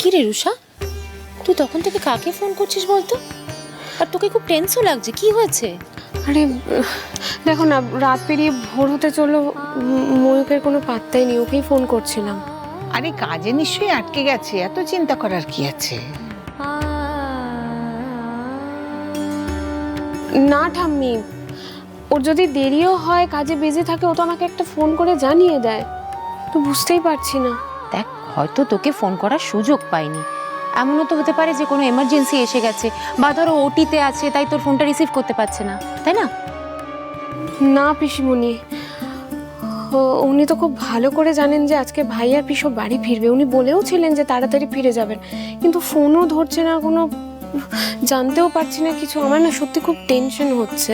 কি রে রুষা, তুই তখন থেকে কাকে ফোন করছিস বলতো? আর তোকে খুব টেনশন লাগছে, কি হয়েছে? আরে দেখো না, রাত পেরিয়ে ভোর হতে চললো, ময়ূকের কোনো পাত্তাই নেই, ওকেই ফোন করছিলাম। আরে কাজে নিশ্চয়ই আটকে গেছে, এত চিন্তা করার কি আছে? না ঠাম্মি, ওর যদি দেরিও হয়, কাজে বিজি থাকে, ও তো আমাকে একটা ফোন করে জানিয়ে দেয়, তো বুঝতেই পারছি না। দেখ, হয়তো তোকে ফোন করার সুযোগ পাইনি, এমনও তো হতে পারে যে কোনো এমার্জেন্সি এসে গেছে, বা ধরো ওটিতে আছে তাই তোর ফোনটা রিসিভ করতে পারছে না, তাই না? না পিসিমণি, উনি তো খুব ভালো করে জানেন যে আজকে ভাই আর পিসো বাড়ি ফিরবে, উনি বলেও ছিলেন যে তাড়াতাড়ি ফিরে যাবেন, কিন্তু ফোনও ধরছে না, কোনো জানতেও পারছি না কিছু। আমার না সত্যি খুব টেনশন হচ্ছে।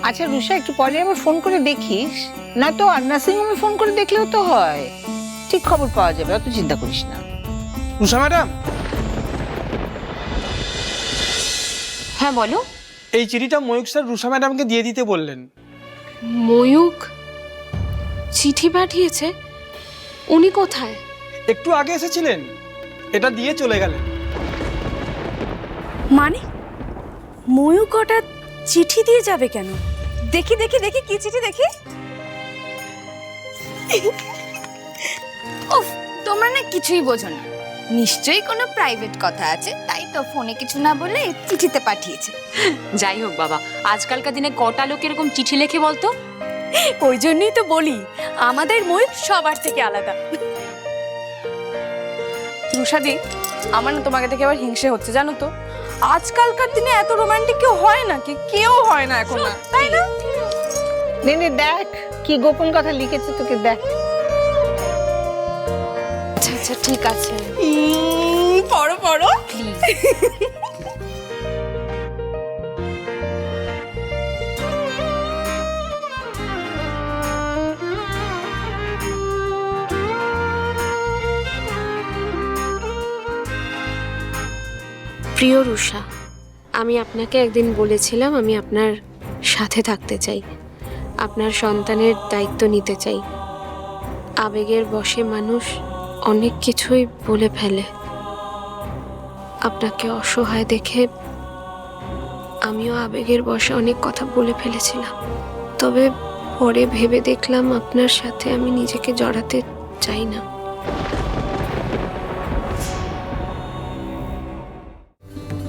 আচ্ছা রুষা, একটু পরে আবার ফোন করে দেখিস, না তো আর নার্সিংহোমে ফোন করে দেখলেও তো হয়, ঠিক খবর পাওয়া যাবে, অত চিন্তা করিস না। রুষা ম্যাডাম, হ্যাঁ বলো। এই চিঠিটা ময়ূক স্যার রুষা ম্যাডামকে দিয়ে দিতে বললেন। ময়ূক চিঠি পাঠিয়েছে? উনি কোথায়? একটু আগে এসেছিলেন, এটা দিয়ে চলে গেলেন। মানে ময়ূক হঠাৎ চিঠি দিয়ে যাবে কেন? দেখি দেখি দেখি, কি চিঠি দেখি। উফ, তোমরা না কিছুই বোঝো না, নিশ্চয়ই কোনো প্রাইভেট কথা আছে, তাই তো ফোনে কিছু না বলে চিঠিতে পাঠিয়েছে। যাই হোক বাবা, আজকালকার দিনে কটা লোক এরকম চিঠি লেখে বলতো? ওই জন্যই তো বলি, আমাদের ময়ূক সবার থেকে আলাদা। রুষাদি, আমার না তোমাকে দেখে আবার হিংসে হচ্ছে, জানো তো? আজকালকার দিনে এত রোমান্টিক কেউ হয় নাকি? কেউ হয় না এখন, তাই না? নে নে দেখ কি গোপন কথা লিখেছে, তোকে দেখ। আচ্ছা আচ্ছা ঠিক আছে। পড়ো পড়ো প্লিজ। প্রিয় রুষা, আমি আপনাকে একদিন বলেছিলাম আমি আপনার সাথে থাকতে চাই, আপনার সন্তানের দায়িত্ব নিতে চাই। আবেগের বশে মানুষ অনেক কিছুই বলে ফেলে। আপনাকে অসহায় দেখে আমিও আবেগের বশে অনেক কথা বলে ফেলেছিলাম, তবে পরে ভেবে দেখলাম আপনার সাথে আমি নিজেকে জড়াতে চাই না।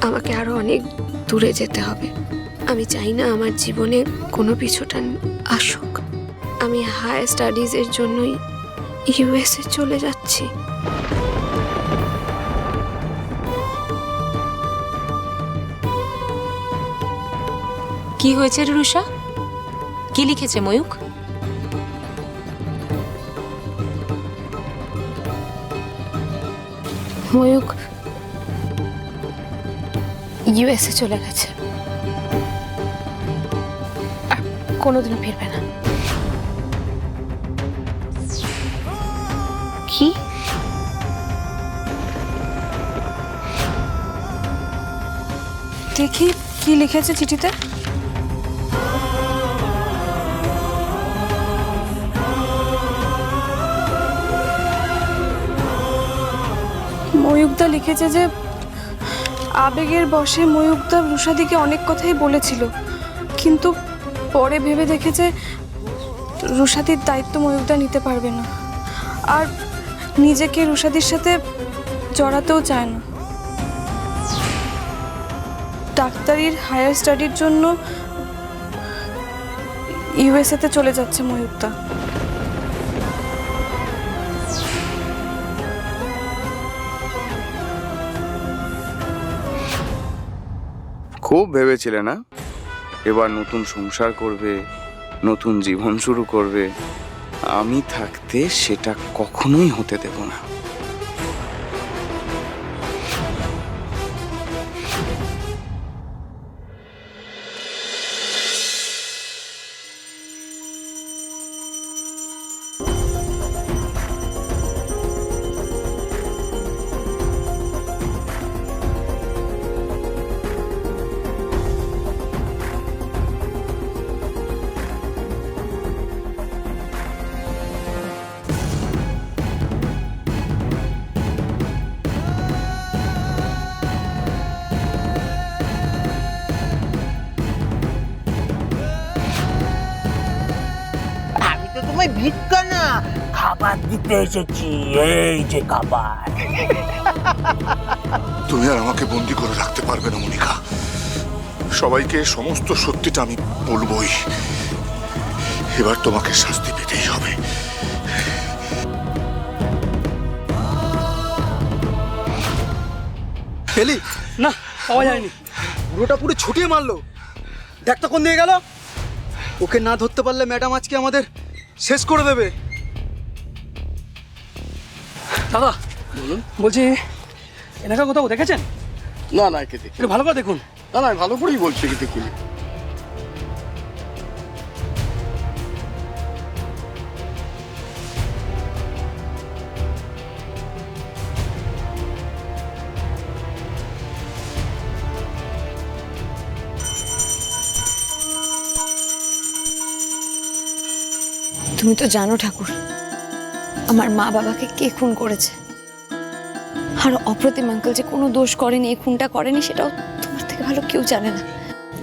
আমাকে আরো অনেক দূরে যেতে হবে। আমি চাই না আমার জীবনে কোনো পিছুটান আসুক। আমি হায়ার স্টাডিজের জন্যই ইউএসএ চলে যাচ্ছি। কি হয়েছে রে রুষা? কি লিখেছে ময়ূক? ময়ূক ইউএসএ চলে গেছে, আর কোনোদিনও ফিরবে না। কি? দেখি কি লিখেছে চিঠিতে। ময়ূকদা লিখেছে যে আবেগের বশে ময়ূকদা রুষাদিকে অনেক কথাই বলেছিল, কিন্তু পরে ভেবে দেখেছে রুষাদির দায়িত্ব ময়ূকদা নিতে পারবে না, আর নিজেকে রুষাদির সাথে জড়াতেও চায় না। ডাক্তারির হায়ার স্টাডির জন্য ইউএসএতে চলে যাচ্ছে ময়ূকদা। খুব ভেবেছিলে না এবার নতুন সংসার করবে, নতুন জীবন শুরু করবে? আমি থাকতে সেটা কখনোই হতে দেব না। না, খাবার দিতে এসেছি, এই যে খাবার। তুমি আর আমাকে বন্দি করে রাখতে পারবে না মনিকা। সবাইকে সমস্ত সত্যিটা আমি বলবোই। এবার তোমাকে শাস্তি পেতেই হবে। পেলি না, পাওয়া যায়নি। পুরোটা পুরো ছুটিয়ে মারলো। দেখ তো কোন দিয়ে গেল। ওকে না ধরতে পারলে ম্যাডাম আজকে আমাদের শেষ করে দেবে। দাদা বলুন, বলছি এনাকে কোথাও দেখেছেন? না না, একে দেখি। একটু ভালো করে দেখুন। না না, ভালো করেই বলছি, একে দেখি। তুমি তো জানো ঠাকুর, আমার মা বাবাকে কে খুন করেছে। আর অপ্রতিম আঙ্কেল যে কোনো দোষ করেনি, এই খুনটা করেনি, সেটাও তোমার থেকে ভালো কেউ জানে না।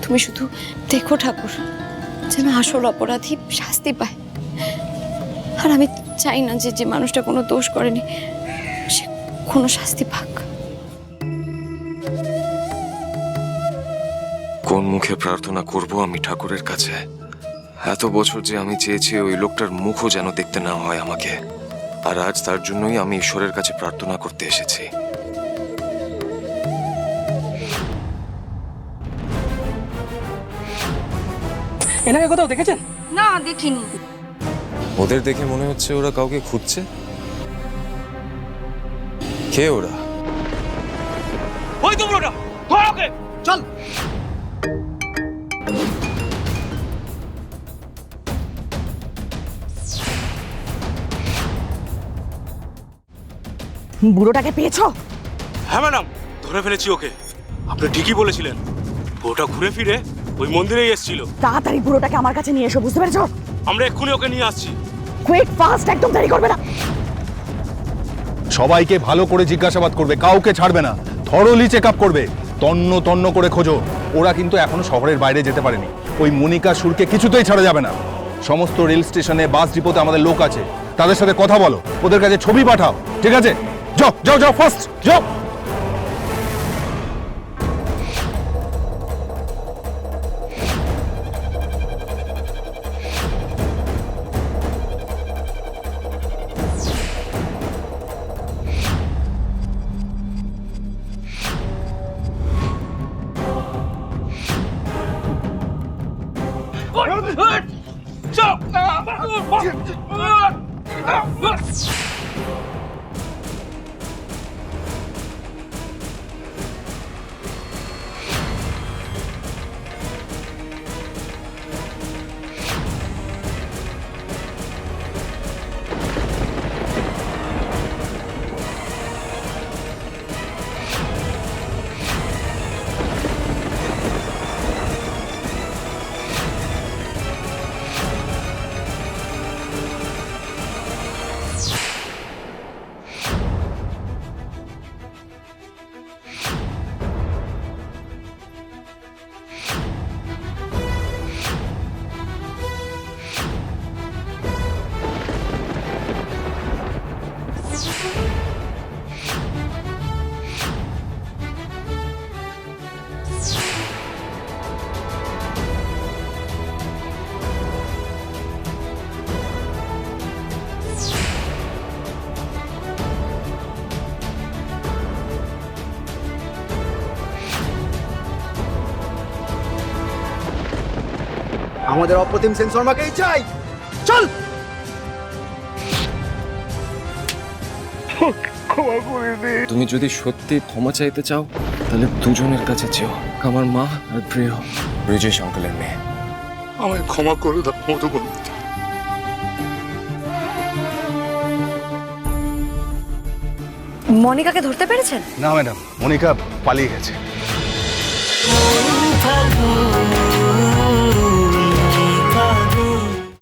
তুমি শুধু দেখো ঠাকুর, যেন আসল অপরাধী শাস্তি পায়। আর আমি চাই না যে যে মানুষটা কোনো দোষ করেনি সে কোনো শাস্তি পাক। কোন মুখে প্রার্থনা করব আমি ঠাকুরের কাছে? এত বছর যে আমি চেয়েছি ওই লোকটার মুখও যেন দেখতে না হয় আমাকে। আর আজ তার জন্যই আমি ঈশ্বরের কাছে প্রার্থনা করতে এসেছি। এনাকে কোথাও দেখেছেন? না, দেখিনি। ওদের দেখে মনে হচ্ছে ওরা কাউকে খুঁজছে। কে ওরা? ওই তো পুরোটা, ধর ওকে, চল। বুড়োটাকে পেয়েছো? হ্যাঁ ম্যাডাম, ধরে ফেলেছি ওকে। আপনি ঠিকই বলেছিলেন, ওটা ঘুরে ফিরে ওই মন্দিরেই এসেছিল। তাড়াতাড়ি বুড়োটাকে আমার কাছে নিয়ে এসো, বুঝতে পেরেছো? আমরা এক্ষুনি ওকে নিয়ে আসছি। কুইক, ফাস্ট, একদম দেরি করবে না। সবাইকে ভালো করে জিজ্ঞাসাবাদ করবে, কাউকে ছাড়বে না। থরলি চেক আপ করবে, তন্ন তন্ন করে খোঁজো। ওরা কিন্তু এখনো শহরের বাইরে যেতে পারেনি। ওই মনিকা সুরকে কিছুতেই ছাড়া যাবে না। সমস্ত রেল স্টেশনে, বাস ডিপোতে আমাদের লোক আছে, তাদের সাথে কথা বলো, ওদের কাছে ছবি পাঠাও, ঠিক আছে? যাও যাও যাও, ফার্স্ট যাও। আমাদের অপ্রতিম সেন শর্মাকেই চাই, চল। তুমি যদি সত্যি ক্ষমা চাইতে চাও তাহলে দুজনের কাছে চেও, আমার মা আর প্রিয় ব্রিজেশ আঙ্কেলের মেয়ে। আমায় ক্ষমা করে দাও মধুবন। মনিকাকে ধরতে পেরেছেন? না ম্যাডাম, মনিকা পালিয়ে গেছে।